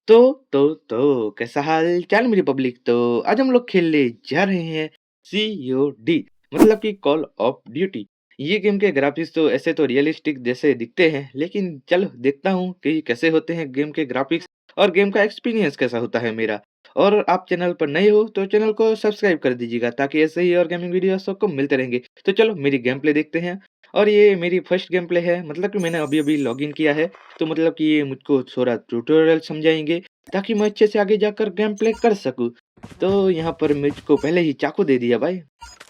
तो कैसा हाल चाल मेरी पब्लिक। तो आज हम लोग खेलने जा रहे हैं COD, मतलब कि कॉल ऑफ ड्यूटी। ये गेम के ग्राफिक्स तो ऐसे तो रियलिस्टिक जैसे दिखते हैं, लेकिन चलो देखता हूँ कि कैसे होते हैं गेम के ग्राफिक्स और गेम का एक्सपीरियंस कैसा होता है मेरा। और आप चैनल पर नए हो तो चैनल को सब्सक्राइब कर दीजिएगा, ताकि ऐसे ही और गेमिंग वीडियो सबको मिलते रहेंगे। तो चलो मेरी गेम प्ले देखते हैं। और ये मेरी फर्स्ट गेम प्ले है, मतलब कि मैंने अभी अभी लॉग इन किया है। तो मतलब कि ये मुझको थोड़ा ट्यूटोरियल समझाएंगे, ताकि मैं अच्छे से आगे जाकर गेम प्ले कर सकूँ। तो यहाँ पर मुझको पहले ही चाकू दे दिया भाई।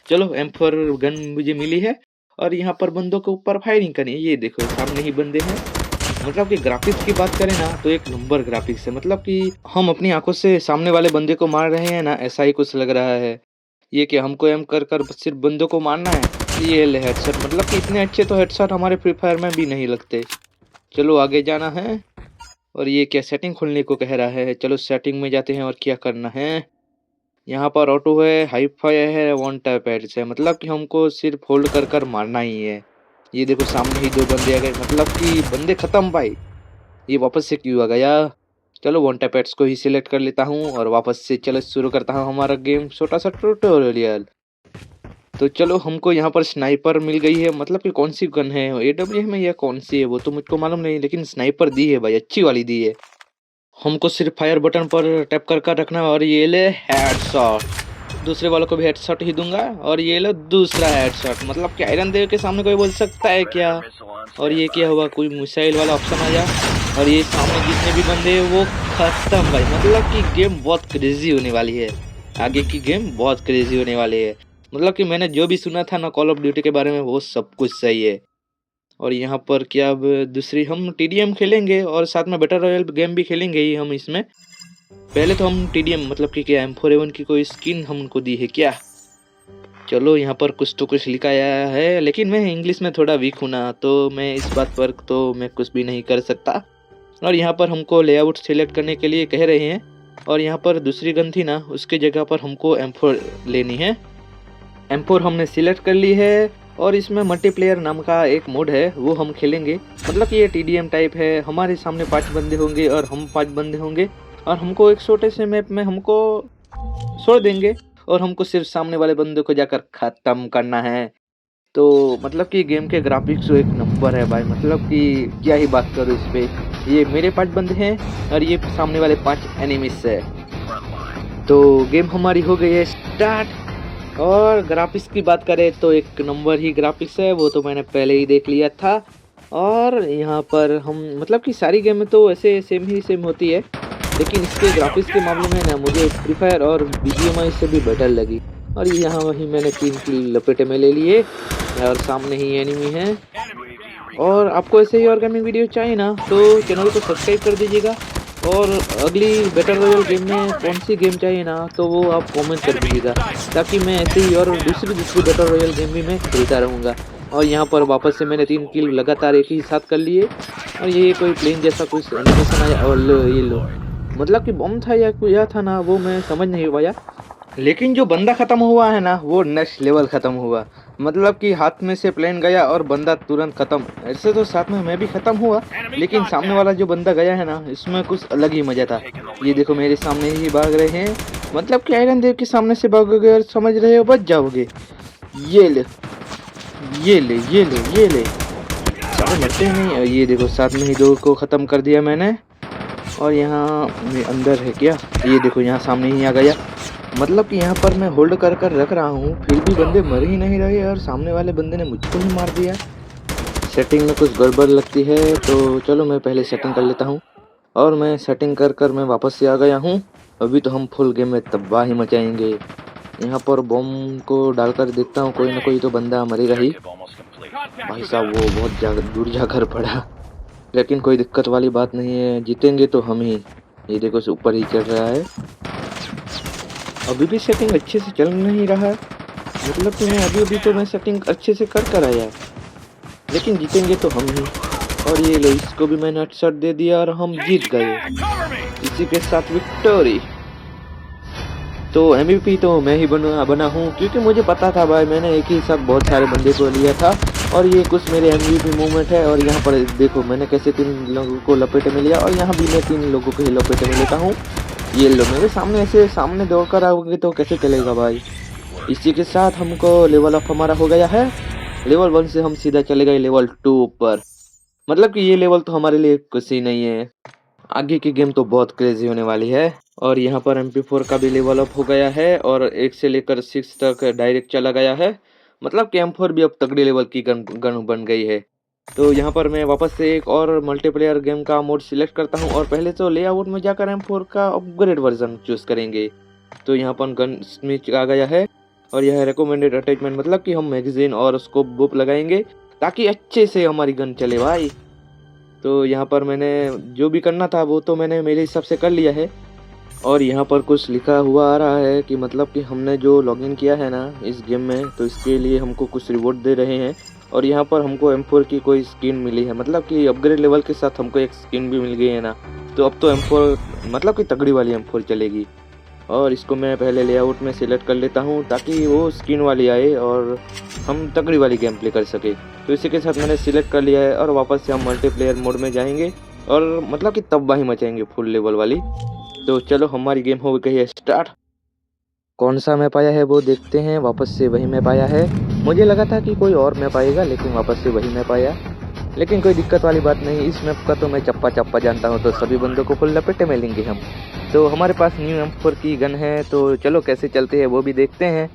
चलो M4 गन मुझे मिली है, और यहाँ पर बंदों के ऊपर फायरिंग करनी है। ये देखो सामने ही बंदे हैं। मतलब कि ग्राफिक्स की बात करें ना, तो एक नंबर ग्राफिक्स है। मतलब कि हम अपनी आंखों से सामने वाले बंदे को मार रहे हैं ना, ऐसा ही कुछ लग रहा है। ये कि हमको एम कर कर सिर्फ बंदों को मारना है। ये ले हेडशॉट, मतलब कि इतने अच्छे तो हेडशॉट हमारे फ्री फायर में भी नहीं लगते। चलो आगे जाना है। और ये क्या सेटिंग खोलने को कह रहा है। चलो सेटिंग में जाते हैं और क्या करना है। यहाँ पर ऑटो है, हाई फाई है, वन टैप एड्स है, मतलब कि हमको सिर्फ होल्ड कर कर मारना ही है। ये देखो सामने ही दो बंदे आ गए, मतलब कि बंदे खत्म भाई। ये वापस से क्यों आ गया। चलो वन टैप एड्स को ही सिलेक्ट कर लेता हूँ और वापस से चलो शुरू करता हूँ हमारा गेम, छोटा सा ट्यूटोरियल। तो चलो हमको यहाँ पर स्नाइपर मिल गई है, मतलब कि कौन सी गन है, AWM में या कौन सी है वो तो मुझको मालूम नहीं, लेकिन स्नाइपर दी है भाई, अच्छी वाली दी है। हमको सिर्फ फायर बटन पर टैप कर कर रखना है। और ये ले हेडशॉट, दूसरे वालों को भी हेडशॉट ही दूंगा। और ये लो दूसरा हेडशॉट, मतलब कि आयरन देव के सामने कोई बोल सकता है क्या। और ये क्या हुआ, कोई मिसाइल वाला ऑप्शन आ जा। और ये सामने जितने भी बंदे हैं वो खत्म भाई। मतलब कि गेम बहुत क्रेजी होने वाली है, आगे की गेम बहुत क्रेजी होने वाली है। मतलब कि मैंने जो भी सुना था ना कॉल ऑफ ड्यूटी के बारे में, वो सब कुछ सही है। और यहाँ पर क्या अब दूसरी हम TDM खेलेंगे, और साथ में बैटल रॉयल गेम भी खेलेंगे ही हम इसमें। पहले तो हम TDM, मतलब कि क्या M4A1 की कोई स्किन हमको दी है क्या। चलो यहाँ पर कुछ तो कुछ लिखा आया है, लेकिन मैं इंग्लिश में थोड़ा वीक हूँ ना, तो मैं इस बात पर तो मैं कुछ भी नहीं कर सकता। और यहाँ पर हमको लेआउट सिलेक्ट करने के लिए कह रहे हैं। और यहाँ पर दूसरी गन थी ना, उसके जगह पर हमको M4 लेनी है। M4 हमने सिलेक्ट कर ली है। और इसमें मल्टीप्लेयर नाम का एक मोड है, वो हम खेलेंगे। मतलब कि ये TDM टाइप है, हमारे सामने 5 बंदे होंगे और हम 5 बंदे होंगे। और हमको एक छोटे से मैप में हमको छोड़ देंगे, और हमको सिर्फ सामने वाले बंदे को जाकर ख़त्म करना है। तो मतलब कि गेम के ग्राफिक्स तो एक नंबर है भाई, मतलब कि क्या ही बात करूँ इस पे। ये मेरे 5 बंदे हैं और ये सामने वाले 5 एनिमीज है। तो गेम हमारी हो गई है स्टार्ट। और ग्राफिक्स की बात करें तो एक नंबर ही ग्राफिक्स है, वो तो मैंने पहले ही देख लिया था। और यहाँ पर हम, मतलब कि सारी गेम में तो ऐसे सेम होती है, लेकिन इसके ग्राफिक्स के मामले में ना मुझे फ्री फायर और BGMI से भी बेटर लगी। और यहाँ वही मैंने 3 किल लपेटे में ले लिए, और सामने ही एनिमी है। और आपको ऐसे ही और गेमिंग वीडियो चाहिए ना, तो चैनल को सब्सक्राइब कर दीजिएगा। और अगली बैटल रॉयल गेम में कौन सी गेम चाहिए ना, तो वो आप कमेंट कर दीजिएगा, ताकि मैं ऐसे ही और दूसरी बैटल रॉयल गेम भी मैं खेलता रहूँगा। और यहाँ पर वापस से मैंने 3 किल लगातार एक ही साथ कर लिए। और ये कोई प्लेन जैसा कुछ एनिमेशन आया, और लो ये लो, मतलब कि बम था या कुछ था ना, वो मैं समझ नहीं पाया। लेकिन जो बंदा खत्म हुआ है ना, वो नेक्स्ट लेवल खत्म हुआ। मतलब कि हाथ में से प्लेन गया और बंदा तुरंत खत्म। ऐसे तो साथ में मैं भी खत्म हुआ, लेकिन सामने वाला जो बंदा गया है ना, इसमें कुछ अलग ही मजा था। ये देखो मेरे सामने ही भाग रहे हैं, मतलब कि आयरन देव के सामने से भागोगे और समझ रहे हो बच जाओगे। ये ले ये ले ये ले ये ले, सारे मरते ही नहीं। और ये देखो साथ में ही 2 को खत्म कर दिया मैंने। और यहाँ अंदर है क्या, ये देखो यहाँ सामने ही आ गया। मतलब कि यहाँ पर मैं होल्ड कर कर रख रहा हूँ, फिर भी बंदे मर ही नहीं रहे, और सामने वाले बंदे ने मुझको ही मार दिया। सेटिंग में कुछ गड़बड़ लगती है, तो चलो मैं पहले सेटिंग कर लेता हूँ। और मैं सेटिंग कर कर मैं वापस से आ गया हूँ। अभी तो हम फुल गेम में तबाही मचाएंगे। यहाँ पर बम को डालकर देखता हूँ, कोई ना कोई तो बंदा मरेगा ही। भाई साहब वो बहुत दूर जाकर पड़ा, लेकिन कोई दिक्कत वाली बात नहीं है, जीतेंगे तो हम ही। ये देखो ऊपर ही चढ़ रहा है। अभी भी सेटिंग अच्छे से चल नहीं रहा है, मतलब कि मैं अभी तो मैं सेटिंग अच्छे से कर आया, लेकिन जीतेंगे तो हम ही। और ये लो, इसको भी मैंने हेडशॉट दे दिया और हम जीत गए, इसी के साथ विक्टोरी। तो MVP तो मैं ही बना हूँ, क्योंकि मुझे पता था भाई, मैंने एक ही साथ बहुत सारे बंदे को लिया था। और ये कुछ मेरे MVP मूवमेंट है। और यहाँ पर देखो मैंने कैसे 3 लोगों को लपेटे में लिया, और यहाँ भी मैं 3 लोगों को ही लपेटे में लेता हूँ। ये लो मेरे सामने, ऐसे सामने दौड़कर आओगे तो कैसे चलेगा भाई। इसी के साथ हमको लेवल अप हमारा हो गया है। लेवल 1 से हम सीधा चले गए लेवल 2 पर। मतलब कि ये लेवल तो हमारे लिए कुछ ही नहीं है, आगे की गेम तो बहुत क्रेजी होने वाली है। और यहाँ पर MP4 का भी लेवल अप हो गया है, और 1 से लेकर 6 तक डायरेक्ट चला गया है। मतलब कि M4 भी अब तगड़े लेवल की गन बन गई है। तो यहाँ पर मैं वापस से एक और मल्टीप्लेयर गेम का मोड सिलेक्ट करता हूँ, और पहले तो लेआउट में जाकर M4 का अपग्रेड वर्जन चूज करेंगे। तो यहाँ पर गन स्मिच आ गया है, और यह रिकमेंडेड अटैचमेंट, मतलब कि हम मैगजीन और स्कोप बुक लगाएंगे ताकि अच्छे से हमारी गन चले भाई। तो यहाँ पर मैंने जो भी करना था वो तो मैंने मेरे हिसाब से कर लिया है। और यहाँ पर कुछ लिखा हुआ आ रहा है कि मतलब कि हमने जो लॉगिन किया है ना इस गेम में, तो इसके लिए हमको कुछ रिवॉर्ड दे रहे हैं। और यहाँ पर हमको M4 की कोई स्किन मिली है, मतलब कि अपग्रेड लेवल के साथ हमको एक स्किन भी मिल गई है ना। तो अब तो M4 मतलब कि तगड़ी वाली M4 चलेगी। और इसको मैं पहले लेआउट में सिलेक्ट कर लेता हूँ ताकि वो स्किन वाली आए और हम तगड़ी वाली गेम प्ले कर सके। तो इसी के साथ मैंने सिलेक्ट कर लिया है, और वापस से हम मल्टीप्लेयर मोड में जाएंगे और मतलब कि तबाही मचाएंगे फुल लेवल वाली। तो चलो हमारी गेम हो गई है स्टार्ट। कौन सा मैप आया है वो देखते हैं। वापस से वही मैप आया है। मुझे लगा था कि कोई और मैप आएगा, लेकिन वापस से वही मैप आया। लेकिन कोई दिक्कत वाली बात नहीं, इस मैप का तो मैं चप्पा चप्पा जानता हूँ। तो सभी बंदों को फुल लपेटे में लेंगे हम। तो हमारे पास न्यू M4 की गन है, तो चलो कैसे चलते हैं वो भी देखते हैं।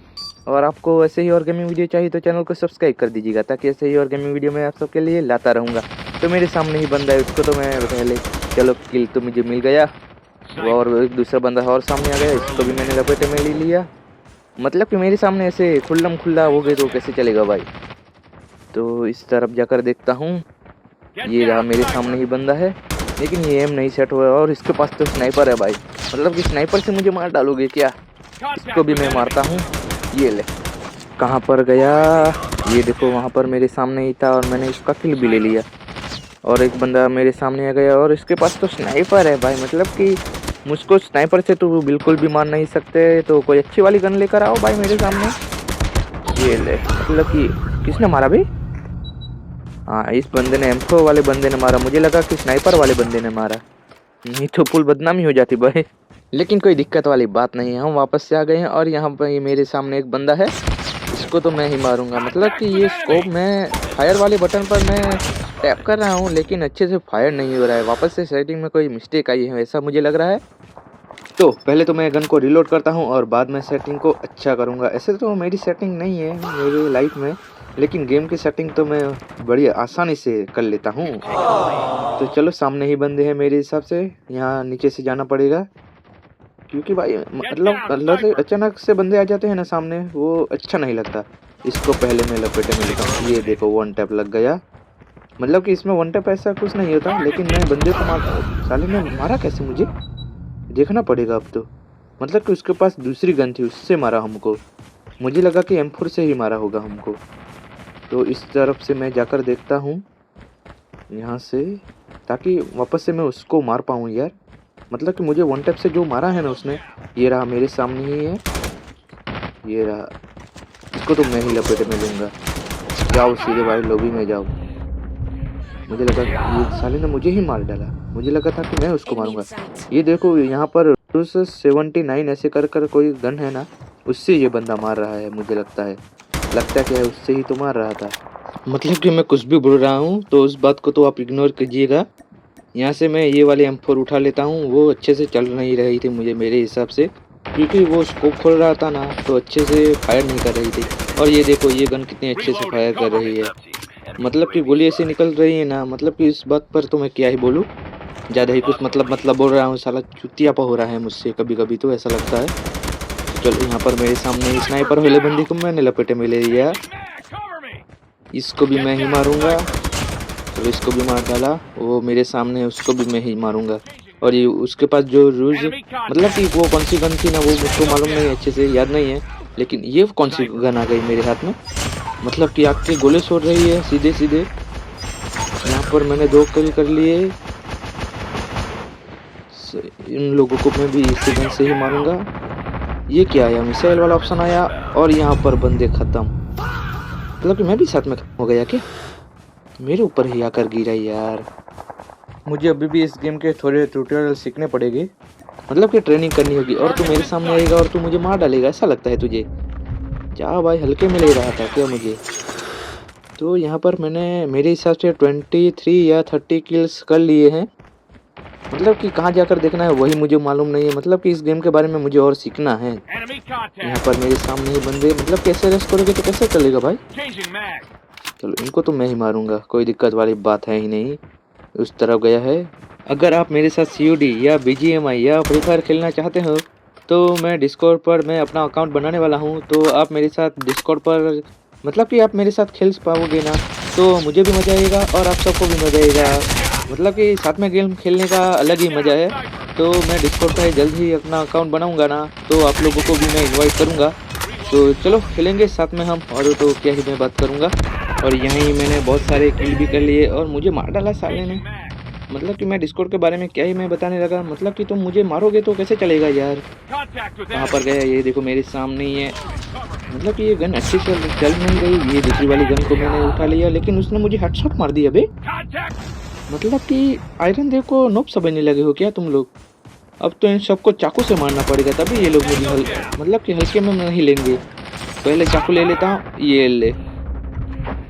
और आपको ऐसे ही और गेमिंग वीडियो चाहिए तो चैनल को सब्सक्राइब कर दीजिएगा, ताकि ऐसे ही और गेमिंग वीडियो मैं आप सबके लिए लाता रहूँगा। तो मेरे सामने ही बंदा है, उसको तो मैं पहले, चलो किल तो मुझे मिल गया। और एक दूसरा बंदा और सामने आ गया, इसको भी मैंने लपेटे में ले लिया। मतलब कि मेरे सामने ऐसे खुल्लम खुल्ला हो गए तो कैसे चलेगा भाई। तो इस तरफ जाकर देखता हूँ, ये रहा मेरे सामने ही बंदा है, लेकिन ये एम नहीं सेट हुआ है। और इसके पास तो स्नाइपर है भाई, मतलब कि स्नाइपर से मुझे मार डालोगे क्या। इसको भी मैं मारता हूँ। ये ले, कहाँ पर गया, ये देखो वहाँ पर मेरे सामने ही था, और मैंने इसका किल भी ले लिया। और एक बंदा मेरे सामने आ गया, और इसके पास तो स्नाइपर है भाई, मतलब कि मुझको स्नाइपर से तो बिल्कुल भी मार नहीं सकते। तो कोई अच्छी वाली गन लेकर आओ भाई मेरे सामने। ये ले, मतलब कि किसने मारा भाई। हाँ, इस बंदे ने, M4 वाले बंदे ने मारा। मुझे लगा कि स्नाइपर वाले बंदे ने मारा, नहीं तो फुल बदनामी हो जाती भाई। लेकिन कोई दिक्कत वाली बात नहीं है, हम वापस से आ गए हैं। और यहाँ पर मेरे सामने एक बंदा है, इसको तो मैं ही मारूंगा। मतलब कि ये स्कोप में फायर वाले बटन पर मैं टैप कर रहा हूँ, लेकिन अच्छे से फायर नहीं हो रहा है। वापस से सेटिंग में कोई मिस्टेक आई है ऐसा मुझे लग रहा है। तो पहले तो मैं गन को रिलोड करता हूँ, और बाद में सेटिंग को अच्छा करूँगा। ऐसे तो मेरी सेटिंग नहीं है मेरी लाइफ में, लेकिन गेम की सेटिंग तो मैं बड़ी आसानी से कर लेता हूँ। तो चलो सामने ही बंदे हैं मेरे हिसाब से, यहाँ नीचे से जाना पड़ेगा, क्योंकि भाई मतलब अचानक से बंदे आ जाते हैं ना सामने, वो अच्छा नहीं लगता। इसको पहले मैं लपेटे में लेता हूँ। ये देखो 1 टैप लग गया। मतलब कि इसमें 1 टैप ऐसा कुछ नहीं होता, लेकिन मैं बंदे को साले ने मारा कैसे मुझे देखना पड़ेगा अब तो। मतलब कि उसके पास दूसरी गन थी, उससे मारा हमको। मुझे लगा कि M4 से ही मारा होगा हमको। तो इस तरफ से मैं जाकर देखता हूँ यहाँ से, ताकि वापस से मैं उसको मार पाऊँ यार। मतलब कि मुझे 1 टैप से जो मारा है ना उसने, ये रहा मेरे सामने ही है, ये रहा। इसको तो मैं ही लपेटे में लूँगा। जाओ सीधे भाई लॉबी में जाओ। मुझे लगा ये साले ने मुझे ही मार डाला, मुझे लगा था कि मैं उसको मारूंगा। ये देखो यहाँ पर 79 ऐसे कर कोई गन है ना, उससे ये बंदा मार रहा है। मुझे लगता है क्या है, उससे ही तो मार रहा था। मतलब कि मैं कुछ भी बोल रहा हूँ तो उस बात को तो आप इग्नोर कीजिएगा। यहाँ से मैं ये वाली M4 उठा लेता हूँ। वो अच्छे से चल नहीं रही थी मुझे मेरे हिसाब से, क्योंकि वो स्कोप खोल रहा था ना, तो अच्छे से फायर नहीं कर रही थी। और ये देखो ये गन कितनी अच्छे से फायर कर रही है, मतलब कि गोली ऐसे निकल रही है ना। मतलब कि इस बात पर तो मैं क्या ही बोलूँ, ज़्यादा ही कुछ मतलब बोल रहा हूँ। साला चुतियापा हो रहा है मुझसे कभी कभी, तो ऐसा लगता है। तो चलो यहाँ पर मेरे सामने स्नाइपर वाले बंदी को मैंने लपेटे में ले लिया। इसको भी मैं ही मारूंगा। तो इसको भी मार डाला। वो मेरे सामने है, उसको भी मैं ही मारूंगा। और ये उसके पास जो रूज, मतलब कि वो कौन सी गन थी ना, वो मुझको मालूम नहीं, अच्छे से याद नहीं है। लेकिन ये कौन सी गन आ गई मेरे हाथ में, मतलब कि आग के गोले छोड़ रही है सीधे सीधे। यहाँ पर मैंने 2 किल कर लिए। इन लोगों को मैं भी इसी गन से ही मारूंगा। ये क्या आया, मिसाइल वाला ऑप्शन आया, और यहाँ पर बंदे खत्म। मतलब कि मैं भी साथ में खत्म हो गया क्या? मेरे ऊपर ही आकर गिरा यार। मुझे अभी भी इस गेम के थोड़े ट्यूटोरियल सीखने पड़ेंगे, मतलब कि ट्रेनिंग करनी होगी। और तू मेरे सामने आएगा और तू मुझे मार डालेगा, ऐसा लगता है तुझे? जा भाई, हल्के में ले रहा था क्या मुझे? तो यहाँ पर मैंने मेरे हिसाब से 23 या 30 किल्स कर लिए हैं। मतलब कि कहाँ जाकर देखना है वही मुझे मालूम नहीं है। मतलब कि इस गेम के बारे में मुझे और सीखना है। यहाँ पर मेरे सामने ही बंदे, मतलब कैसे रेस करोगे तो कैसे चलेगा भाई? चलो इनको तो मैं ही मारूंगा, कोई दिक्कत वाली बात है ही नहीं। उस तरफ गया है। अगर आप मेरे साथ COD या BGMI या फ्री फायर खेलना चाहते हो तो मैं डिस्कॉर्ड पर मैं अपना अकाउंट बनाने वाला हूँ। तो आप मेरे साथ डिस्कॉर्ड पर, मतलब कि आप मेरे साथ खेल पाओगे ना, तो मुझे भी मज़ा आएगा और आप सबको भी मज़ा आएगा। मतलब कि साथ में गेम खेलने का अलग ही मज़ा है। तो मैं डिस्कॉर्ड पर जल्द ही अपना अकाउंट बनाऊंगा ना, तो आप लोगों को भी मैं इनवाइट करूंगा। तो चलो खेलेंगे साथ में हम, और तो क्या ही मैं बात करूंगा। और यहीं मैंने बहुत सारे किल भी कर लिए और मुझे मार डाला साले ने। मतलब कि मैं डिस्कॉर्ड के बारे में क्या ही मैं बताने लगा, मतलब कि तुम मुझे मारोगे तो कैसे चलेगा यार? कहाँ पर गया? ये देखो मेरे सामने ही है। मतलब कि ये गन अच्छी से चल नहीं रही। ये दूसरी वाली गन को मैंने उठा लिया, लेकिन उसने मुझे हेडशॉट मार दिया बे। मतलब कि आयरन देव को नोब समझने लगे हो क्या तुम लोग? अब तो इन सबको चाकू से मारना पड़ेगा, तभी ये लोग मुझे मतलब कि हल्के में नहीं लेंगे। पहले चाकू ले लेता हूँ। ये ले,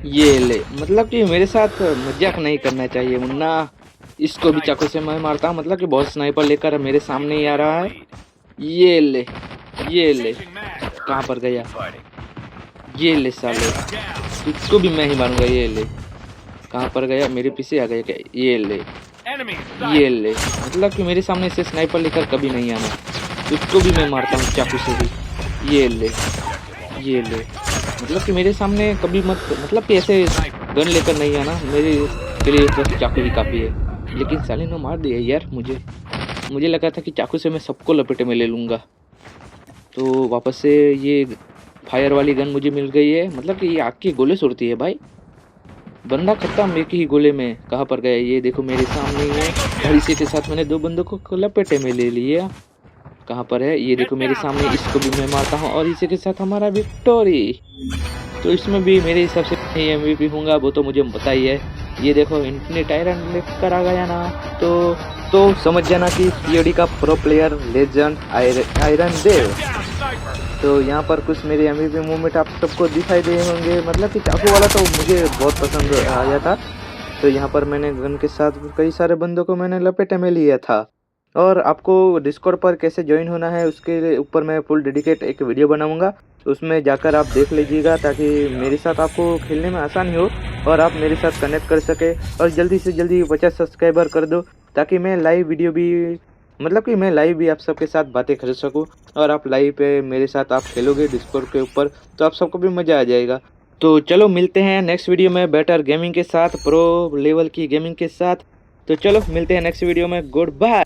ये ले। मतलब कि मेरे साथ मजाक नहीं करना चाहिए मुन्ना। इसको भी चाकू से मैं मारता हूँ। मतलब कि बहुत स्नाइपर लेकर मेरे सामने ही आ रहा है। ये ले, ये ले। कहाँ पर गया? ये ले साले, इसको भी मैं ही मारूंगा। ये ले, कहाँ पर गया? मेरे पीछे आ गया क्या? ये ले, ये ले। मतलब कि मेरे सामने से स्नाइपर लेकर कभी नहीं आना। इसको भी मैं मारता हूँ चाकू से भी। ये ले, ये ले। मतलब कि मेरे सामने कभी मत, मतलब कि ऐसे गन लेकर नहीं आना। मेरे के लिए बस चाकू ही काफ़ी है। लेकिन साले ने मार दिया यार मुझे लगा था कि चाकू से मैं सबको लपेटे में ले लूँगा। तो वापस से ये फायर वाली गन मुझे मिल गई है। मतलब कि ये आग के गोले छोड़ती है भाई। बंदा खत्म एक ही गोले में। कहाँ पर गया? ये देखो मेरे सामने ही है। और इसी के साथ मैंने 2 बंदों को लपेटे में ले लिया। कहाँ पर है? ये देखो मेरे सामने। इसको भी मैं मारता हूँ और इसी के साथ हमारा विक्टोरी। तो इसमें भी मेरे हिसाब से MVP हूँगा, वो तो मुझे पता ही है। ये देखो इन्फिनिट आयरन लेकर आ गया ना, तो समझ जाना कि COD का प्रो प्लेयर लेजेंड आयरन देव। तो यहाँ पर कुछ मेरे MVP मूवमेंट आप सबको दिखाई दे होंगे। मतलब कि चाकू वाला तो मुझे बहुत पसंद आया था। तो यहाँ पर मैंने गन के साथ कई सारे बंदों को मैंने लपेटे में लिया था। और आपको डिस्कॉर्ड पर कैसे ज्वाइन होना है उसके ऊपर मैं फुल डेडिकेट एक वीडियो बनाऊंगा। उसमें जाकर आप देख लीजिएगा, ताकि मेरे साथ आपको खेलने में आसानी हो और आप मेरे साथ कनेक्ट कर सके। और जल्दी से जल्दी 50 सब्सक्राइबर कर दो, ताकि मैं लाइव वीडियो भी, मतलब कि मैं लाइव भी आप सबके साथ बातें कर सकूं। और आप लाइव पे मेरे साथ आप खेलोगे डिस्कॉर्ड के ऊपर, तो आप सबको भी मज़ा आ जाएगा। तो चलो मिलते हैं नेक्स्ट वीडियो में बेटर गेमिंग के साथ, प्रो लेवल की गेमिंग के साथ। तो चलो मिलते हैं नेक्स्ट वीडियो में। Good bye.